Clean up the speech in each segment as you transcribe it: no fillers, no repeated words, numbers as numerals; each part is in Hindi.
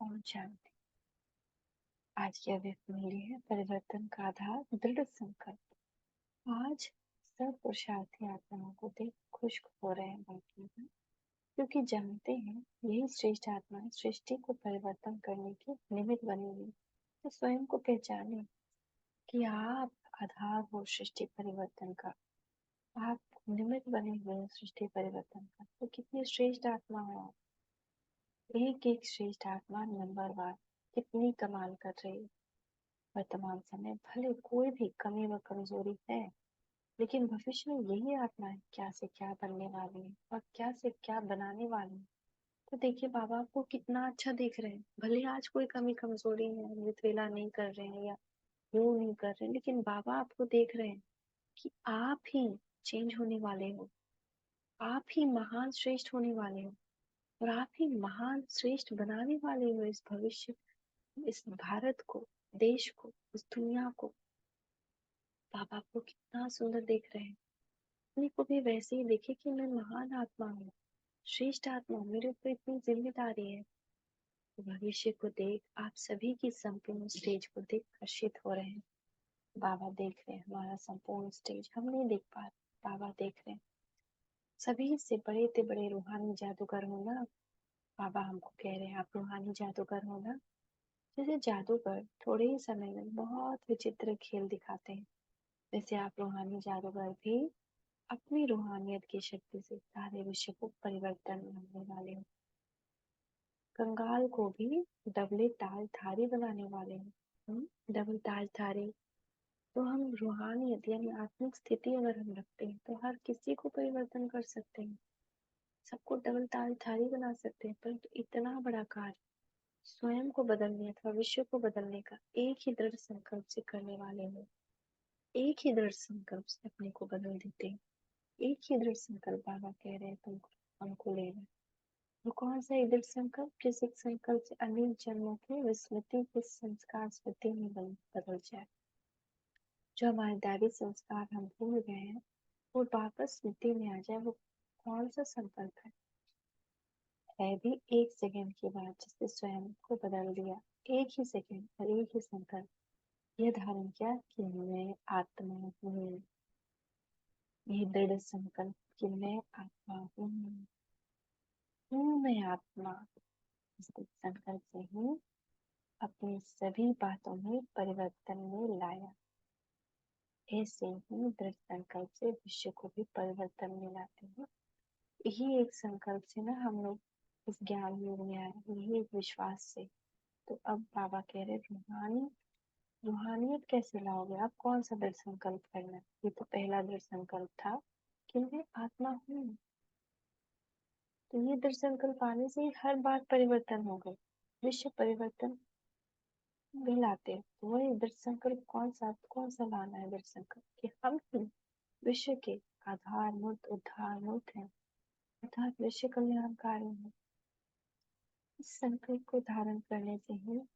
और शांति। आज की अव्यक्त मूल्य है परिवर्तन का आधार दृढ़ संकल्प। आज सब पुरुषार्थी आत्माओं को देख खुश हो रहे हैं बाकी में, क्योंकि जानते हैं यही श्रेष्ठ आत्माएं सृष्टि को परिवर्तन करने के निमित्त बनी हुई। तो स्वयं को पहचाने कि आप आधार हो सृष्टि परिवर्तन का, आप निमित्त बने हुए हैं सृष्टि परिवर्तन का। तो कितनी श्रेष्ठ आत्मा है आप। एक एक श्रेष्ठ आत्मा नंबर वार कितनी कमाल कर रही है। वर्तमान समय भले कोई भी कमी व कमजोरी है, लेकिन भविष्य में यही आत्माएं क्या से क्या बनने वाली है और क्या से क्या बनाने वाली है। तो देखिए बाबा आपको कितना अच्छा देख रहे हैं। भले आज कोई कमी कमजोरी है, वित्वेला नहीं कर रहे हैं या यूं नहीं कर रहे हैं, लेकिन बाबा आपको देख रहे हैं कि आप ही चेंज होने वाले हो, आप ही महान श्रेष्ठ होने वाले हो और आप ही महान श्रेष्ठ बनाने वाले हो इस भविष्य, इस भारत को, देश को, इस दुनिया को। बाबा आपको कितना सुंदर देख रहे हैं। अपने को भी वैसे ही देखे कि मैं महान आत्मा हूँ, श्रेष्ठ आत्मा हूँ, मेरे ऊपर इतनी जिम्मेदारी है। तो भविष्य को देख आप सभी की संपूर्ण स्टेज को देख हर्षित हो रहे हैं। बाबा देख रहे हैं हमारा संपूर्ण स्टेज, हम नहीं देख पा रहे, बाबा देख रहे हैं। सभी से बड़े से बड़े रूहानी जादूगर हो ना। बाबा हमको कह रहे हैं आप रूहानी जादूगर हो ना। जैसे जादूगर थोड़े ही समय में बहुत विचित्र खेल दिखाते हैं, वैसे आप रूहानी जादूगर भी अपनी रूहानियत की शक्ति से सारे विश्व को परिवर्तन लाने वाले हो। कंगाल को भी डबले ताल धारी बनाने वाले हो। डबल ताल धारी। तो हम रूहानियत यानी आत्मिक स्थिति अगर हम रखते हैं तो हर किसी को परिवर्तन कर सकते हैं, सबको डबल ताल धारी बना सकते हैं। परंतु इतना बड़ा कार्य स्वयं को बदलने अथवा विश्व को बदलने का एक ही दृढ़ संकल्प से करने वाले हो। एक ही दृढ़ संकल्प से अपने को बदल देते हैं। एक ही दृढ़ संकल्प बाबा कह रहे हैं तुमको, हमको लेना। वो कौन सा दृढ़ संकल्प? जिस एक संकल्प से अनेक जन्मों की विस्मृति के संस्कार स्मृति में बदल जाए। जो हमारे दैवी संस्कार हम भूल गए हैं वो वापस स्मृति में आ जाए। वो कौन सा संकल्प है भी एक सेकंड की बात जिससे स्वयं को बदल दिया। एक ही सेकंड और एक ही संकल्प यह धारण किया कि मैं आत्मा हूँ। यह दृढ़ संकल्प कि मैं आत्मा हूँ, मैं आत्मा। इस संकल्प से ही अपनी सभी बातों में परिवर्तन में लाया। ऐसे ही दृढ़ संकल्प से विश्व को भी परिवर्तन में लाते हैं। यही एक संकल्प से ना हम लोग इस ज्ञान योग में आए, यही एक विश्वास से। तो अब बाबा कह रहे रूहानियत कैसे लाओगे आप? कौन सा दृढ़ संकल्प करना है? ये तो पहला दृढ़ संकल्प था कि मैं आत्मा हूँ। तो ये दृढ़ संकल्प आने से ही हर बार परिवर्तन हो गए, विश्व परिवर्तन भी लाते हैं। तो वही दृढ़ संकल्प कौन सा लाना है? दृढ़ संकल्प कि हम ही विश्व के आधार मूर्त उद्धार मूर्त हैं, अर्थात विश्व कल्याणकारी है। इस संकल्प को धारण करने से ही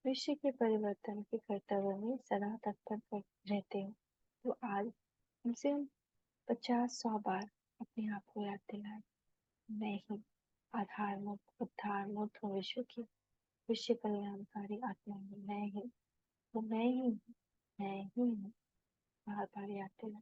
विश्व के परिवर्तन के कर्तव्य में सदा तत्पर रहते हैं। तो आज हमसे हम 50-100 बार अपने आप को याद दिलाए, मैं ही आधार मूर्त उद्धार मूर्त हूँ, विश्व की विश्व कल्याणकारी आत्मा हूँ। मैं ही तो मैं ही हूँ, मैं ही हूँ। बार बार याद दिलाए।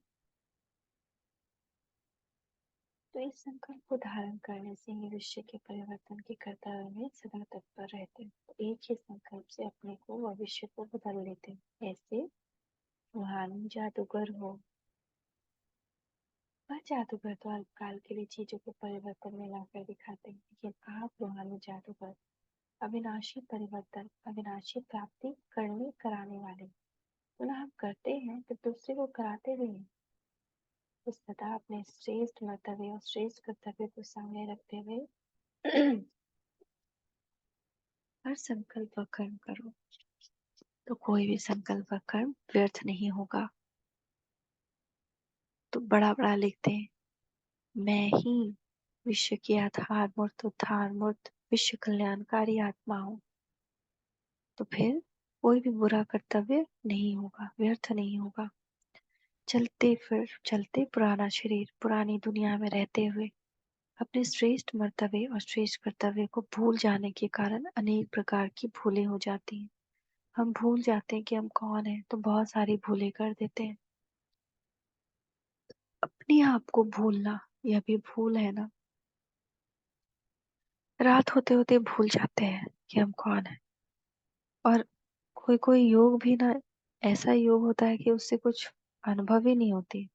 तो इस संकल्प को धारण करने से ही विश्व के परिवर्तन के कर्तव्य में सदा तत्पर रहते हैं। तो एक ही संकल्प से अपने को व विश्व को बदल लेते हैं। ऐसे रूहानी जादूगर हो। वह जादूगर तो अल्पकाल के लिए चीजों को परिवर्तन में लाकर दिखाते हैं, लेकिन आप रूहानी जादूगर अविनाशी परिवर्तन, अविनाशी प्राप्ति करने कराने वाले। तो ना हम करते हैं तो दूसरे को कराते भी हैं। तो सदा अपने श्रेष्ठ कर्तव्य और श्रेष्ठ कर्तव्य को सामने रखते हुए हर संकल्प व कर्म करो, तो कोई भी संकल्प व कर्म व्यर्थ नहीं होगा। तो बड़ा बड़ा लिखते हैं, मैं ही विश्व की आधार मूर्त उद्धार मूर्त विश्व कल्याणकारी आत्मा हूँ। तो फिर कोई भी बुरा कर्तव्य नहीं होगा, व्यर्थ नहीं होगा। चलते पुराना शरीर पुरानी दुनिया में रहते हुए अपने श्रेष्ठ मर्तबे और श्रेष्ठ कर्तव्य को भूल जाने के कारण अनेक प्रकार की भूलें हो जाती हैं। हम भूल जाते हैं कि हम कौन हैं, तो बहुत सारी भूलें कर देते हैं। अपने आप को भूलना, यह भी भूल है ना। रात होते होते भूल जाते हैं कि हम कौन है। और कोई कोई योग भी ना, ऐसा योग होता है कि उससे कुछ अनुभव ही नहीं होती।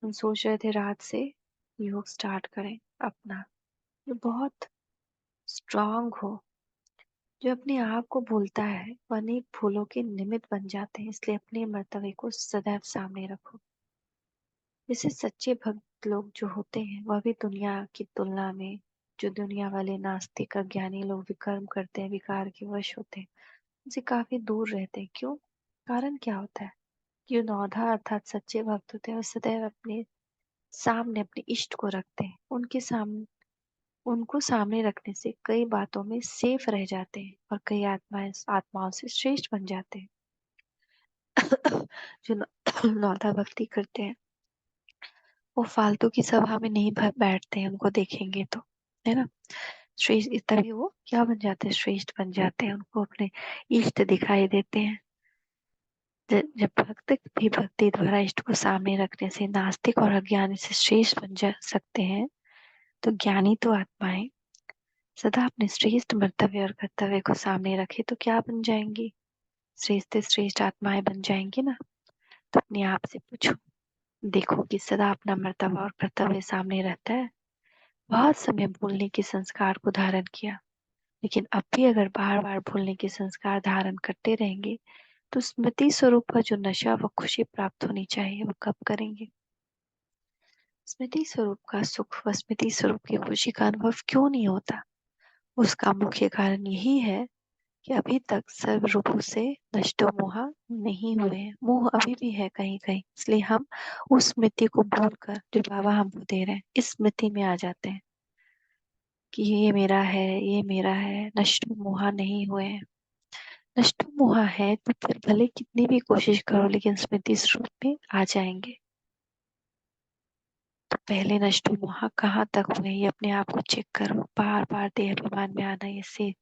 हम सोच रहे थे रात से योग स्टार्ट करें अपना, जो बहुत स्ट्रांग हो। जो अपने आप को भूलता है वो अनेक भूलों के निमित्त बन जाते हैं। इसलिए अपने मर्तबे को सदैव सामने रखो। जैसे सच्चे भक्त लोग जो होते हैं वह भी दुनिया की तुलना में, जो दुनिया वाले नास्तिक अज्ञानी लोग विकर्म करते हैं, विकार के वश होते हैं, उनसे काफी दूर रहते हैं। क्यों? कारण क्या होता है? जो नौधा अर्थात सच्चे भक्त होते हैं वो सदैव अपने सामने अपने इष्ट को रखते हैं। उनको सामने रखने से कई बातों में सेफ रह जाते हैं और कई आत्माओं से श्रेष्ठ बन जाते हैं। जो नौधा भक्ति करते हैं वो फालतू की सभा में नहीं बैठते हैं, उनको देखेंगे तो, है ना। श्रेष्ठ तभी वो क्या बन जाते हैं? श्रेष्ठ बन जाते हैं। उनको अपने इष्ट दिखाई देते हैं। जब भक्त भी भक्ति द्वारा इष्ट को सामने रखने से नास्तिक और अज्ञानी से श्रेष्ठ बन जा सकते हैं, तो ज्ञानी तो आत्माएं सदा अपने श्रेष्ठ कर्तव्य और कर्तव्य को सामने रखे तो क्या बन जाएंगी? श्रेष्ठ से श्रेष्ठ आत्माएं बन जाएंगी ना। तो अपने आप से पूछो, देखो कि सदा अपना मर्तबा और कर्तव्य सामने रहता है। बहुत समय भूलने के संस्कार को धारण किया, लेकिन अब भी अगर बार बार भूलने के संस्कार धारण करते रहेंगे तो स्मृति स्वरूप का जो नशा व खुशी प्राप्त होनी चाहिए वो कब करेंगे? स्मृति स्वरूप का सुख व स्मृति स्वरूप की खुशी का अनुभव क्यों नहीं होता? उसका मुख्य कारण यही है कि अभी तक सर्व रूपों से नष्टो मोह नहीं हुए हैं। मोह अभी भी है कहीं कहीं, इसलिए हम उस स्मृति को भूलकर जो बाबा हमको दे रहे हैं इस स्मृति में आ जाते हैं कि ये मेरा है, ये मेरा है। नष्टो मोह नहीं हुए हैं। नष्टो मोह है तो फिर भले कितनी भी कोशिश करो लेकिन स्मृति स्वरूप में आ जाएंगे। तो पहले नष्टो मोह कहाँ तक हुए ये अपने आप को चेक करो। बार बार देह अभिमान में आना ये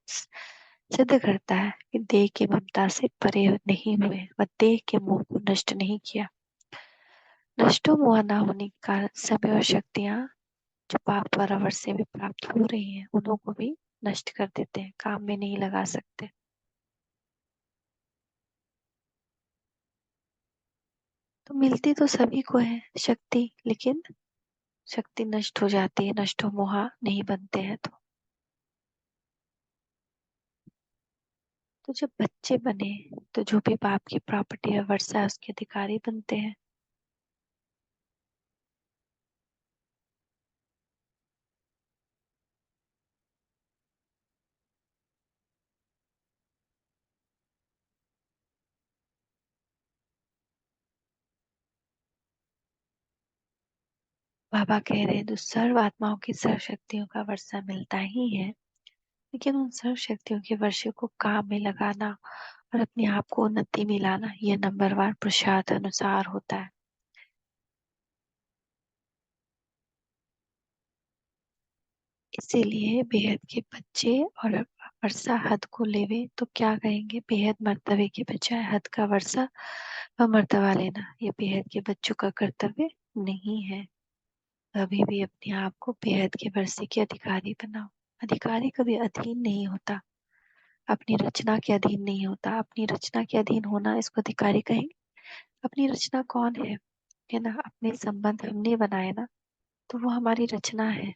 सिद्ध करता है कि देह की ममता से परे नहीं हुए व देह के मोह को नष्ट नहीं किया। नष्टो मोह न होने के कारण समय और शक्तियां जो पाप द्वारा वर्ष से भी प्राप्त हो रही हैं उन्हों को भी नष्ट कर देते हैं, काम में नहीं लगा सकते। तो मिलती तो सभी को है शक्ति, लेकिन शक्ति नष्ट हो जाती है, नष्ट हो मोह नहीं बनते हैं। तो जब बच्चे बने तो जो भी बाप की प्रॉपर्टी है वर्षा है उसके अधिकारी बनते हैं। बाबा कह रहे हैं तो सर्व आत्माओं की सर्व शक्तियों का वर्षा मिलता ही है, लेकिन उन सर्व शक्तियों के वर्षे को काम में लगाना और अपने आप को उन्नति में लाना यह नंबरवार पुरुषार्थ अनुसार होता है। इसीलिए बेहद के बच्चे और वर्षा हद को लेवे तो क्या कहेंगे? बेहद मर्तबे के बजाय हद का वर्षा व मर्तबा लेना ये बेहद के बच्चों का कर्तव्य नहीं है। कभी भी अपने आप को बेहद के वर्षे के अधिकारी बनाओ। अधिकारी कभी अधीन नहीं होता, अपनी रचना के अधीन नहीं होता। अपनी रचना के अधीन होना इसको अधिकारी कहेंगे। अपनी रचना कौन है ना? अपने संबंध हमने बनाए ना, तो वो हमारी रचना है।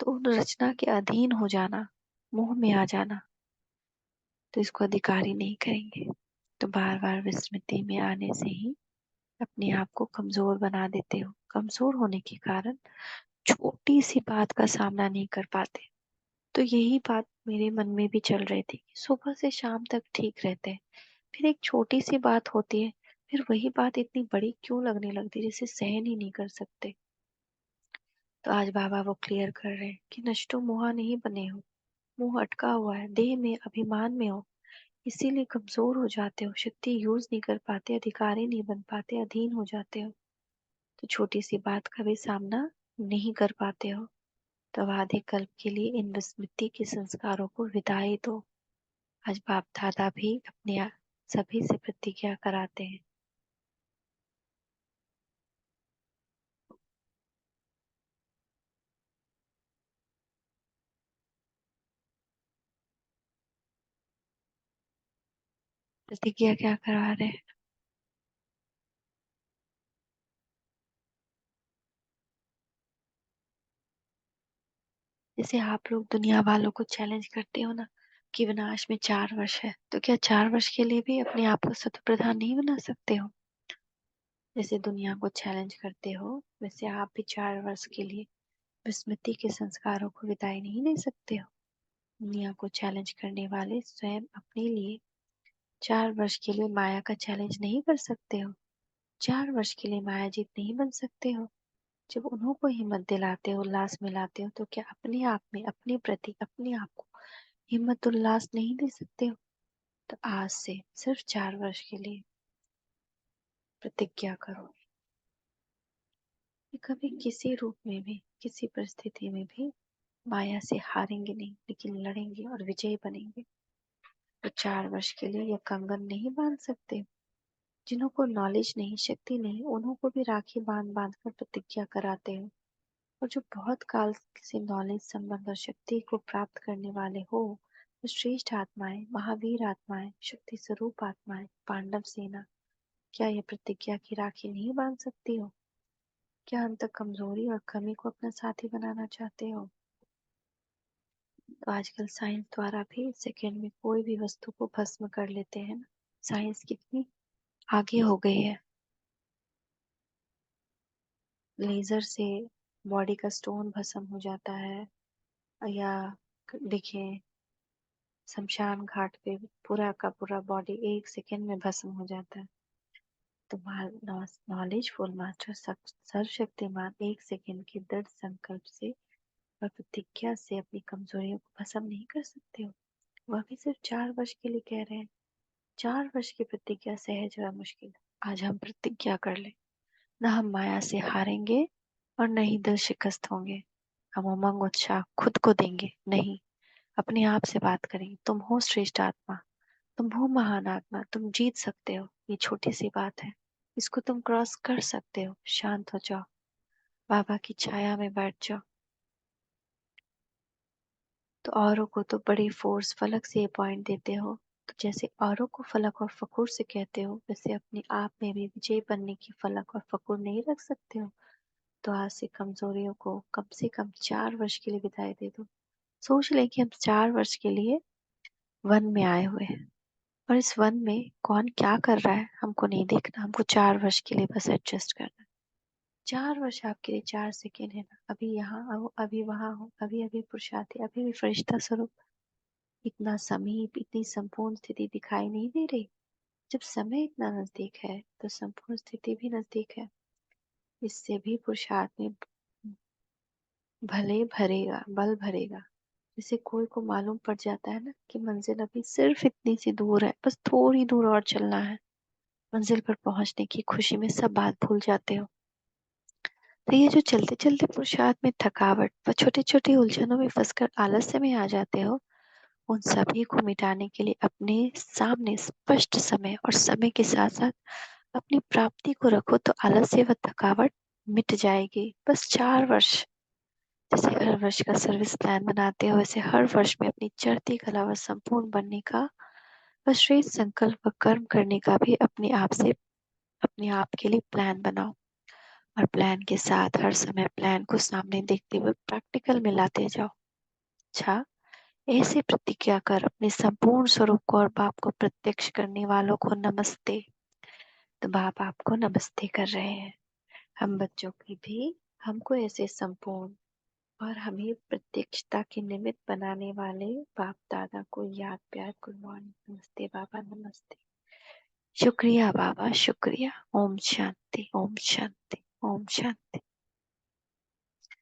तो उन रचना के अधीन हो जाना, मोह में आ जाना, तो इसको अधिकारी नहीं करेंगे। तो बार बार विस्मृति में आने से ही अपने आप को कमजोर बना देते हो। कमजोर होने के कारण छोटी सी बात का सामना नहीं कर पाते। तो यही बात मेरे मन में भी चल रही थी कि सुबह से शाम तक ठीक रहते हैं, फिर एक छोटी सी बात होती है, फिर वही बात इतनी बड़ी क्यों लगने लगती है, जिसे सहन ही नहीं कर सकते। तो आज बाबा वो क्लियर कर रहे हैं कि नष्टो मोहा नहीं बने हो। मोह अटका हुआ है, देह में अभिमान में हो, इसीलिए कमजोर हो जाते हो, शक्ति यूज नहीं कर पाते, अधिकारी नहीं बन पाते, अधीन हो जाते हो। तो छोटी सी बात का भी सामना नहीं कर पाते हो। तो आधे कल्प के लिए इन विस्मृति के संस्कारों को विदाई दो। आज बाप दादा भी अपने सभी से प्रतिज्ञा कराते हैं। प्रतिज्ञा क्या करा रहे हैं? जैसे आप लोग दुनिया वालों को चैलेंज करते हो ना कि विनाश में 4 वर्ष है, तो क्या 4 वर्ष के लिए भी अपने आप को सत्य प्रधान नहीं बना सकते हो? जैसे दुनिया को चैलेंज करते हो, वैसे आप भी 4 वर्ष के लिए विस्मृति के संस्कारों को विदाई नहीं दे सकते हो। दुनिया को चैलेंज करने वाले स्वयं अपने लिए 4 वर्ष के लिए माया का चैलेंज नहीं कर सकते हो। 4 वर्ष के लिए माया जीत नहीं बन सकते हो। जब उन्हों को हिम्मत दिलाते हो, उल्लास में लाते हो, तो क्या अपने आप में अपने प्रति अपने आप को हिम्मत उल्लास नहीं दे सकते हो? तो आज से सिर्फ 4 वर्ष के लिए प्रतिज्ञा करो कि कभी किसी रूप में भी, किसी परिस्थिति में भी माया से हारेंगे नहीं, लेकिन लड़ेंगे और विजयी बनेंगे। तो 4 वर्ष के लिए यह कंगन नहीं बांध सकते। जिन्हों को नॉलेज नहीं, शक्ति नहीं, उन्हों को भी राखी बांध बांध कर प्रतिज्ञा कराते हो। और जो बहुत काल से नॉलेज, संबंध और शक्ति को प्राप्त करने वाले हो, तो श्रेष्ठ आत्माएं, महावीर आत्माएं, शक्ति स्वरूप आत्माएं, पांडव सेना, क्या ये प्रतिज्ञा की राखी नहीं बांध सकती हो? क्या अंत कमजोरी और कमी को अपना साथी बनाना चाहते हो? तो आजकल साइंस द्वारा भी सेकंड में कोई भी वस्तु को भस्म कर लेते हैं ना। साइंस कितनी आगे हो गई है। लेजर से बॉडी का स्टोन भस्म हो जाता है, या देखिए शमशान घाट पे पूरा का पूरा बॉडी 1 सेकंड में भस्म हो जाता है। तो नॉलेजफुल मास्टर सर्वशक्तिमान 1 सेकंड के दृढ़ संकल्प से और प्रतिज्ञा से अपनी कमजोरियों को भस्म नहीं कर सकते हो। वह भी सिर्फ 4 वर्ष के लिए कह रहे हैं। 4 वर्ष की प्रतिज्ञा सहज व मुश्किल। आज हम प्रतिज्ञा कर ले, न हम माया से हारेंगे और न ही दिल शिकस्त होंगे। हम उमंग उत्साह खुद को देंगे नहीं, अपने आप से बात करेंगे। तुम हो श्रेष्ठ आत्मा, तुम हो महान आत्मा, तुम जीत सकते हो। ये छोटी सी बात है, इसको तुम क्रॉस कर सकते हो। शांत हो जाओ, बाबा की छाया में बैठ जाओ। तो औरों को तो बड़ी फोर्स फलक से ये पॉइंट देते हो, तो जैसे औरों को फलक और फखुर से कहते हो, वैसे अपने आप में भी विजय बनने की फलक और फखुर नहीं रख सकते हो। तो आज से कमजोरियों को कम से कम 4 वर्ष के लिए विदाई दे दो। सोच लें कि हम 4 वर्ष के लिए वन में आए हुए हैं, और इस वन में कौन क्या कर रहा है हमको नहीं देखना। हमको 4 वर्ष के लिए बस एडजस्ट करना है। 4 वर्ष आपके लिए 4 सेकेंड है ना। अभी यहाँ हो, अभी वहां हो, अभी अभी पुरुषार्थी, अभी भी फरिश्ता स्वरूप। इतना समीप, इतनी संपूर्ण स्थिति दिखाई नहीं दे रही? जब समय इतना नजदीक है, तो संपूर्ण स्थिति भी नजदीक है। इससे भी पुरुषार्थ में भले भरेगा, बल भरेगा। जैसे कोई को मालूम पड़ जाता है ना कि मंजिल अभी सिर्फ इतनी सी दूर है, बस थोड़ी दूर और चलना है, मंजिल पर पहुंचने की खुशी में सब बात भूल जाते हो। तो ये जो चलते चलते पुरुषार्थ में थकावट व छोटी छोटी उलझनों में फंसकर आलस्य में आ जाते हो, उन सभी को मिटाने के लिए अपने सामने स्पष्ट समय और समय के साथ साथ अपनी प्राप्ति को रखो, तो आलस्य व थकावट मिट जाएगी। बस 4 वर्ष। जैसे हर वर्ष का सर्विस प्लान बनाते हो, वैसे हर वर्ष में अपनी चढ़ती कला व संपूर्ण बनने का व श्रेष्ठ संकल्प व कर्म करने का भी अपने आप से, अपने आप के लिए प्लान बनाओ। और प्लान के साथ हर समय प्लान को सामने देखते हुए प्रैक्टिकल में लाते जाओ। अच्छा, ऐसे प्रतिज्ञा कर अपने संपूर्ण स्वरूप को और बाप को प्रत्यक्ष करने वालों को नमस्ते। तो बाप आपको नमस्ते कर रहे हैं। हम बच्चों की भी हमको ऐसे संपूर्ण और हमें प्रत्यक्षता के निमित्त बनाने वाले बाप दादा को याद, प्यार, गुड मॉर्निंग, नमस्ते बाबा, नमस्ते। शुक्रिया बाबा, शुक्रिया। ओम शांति, ओम शांति, ओम शांति।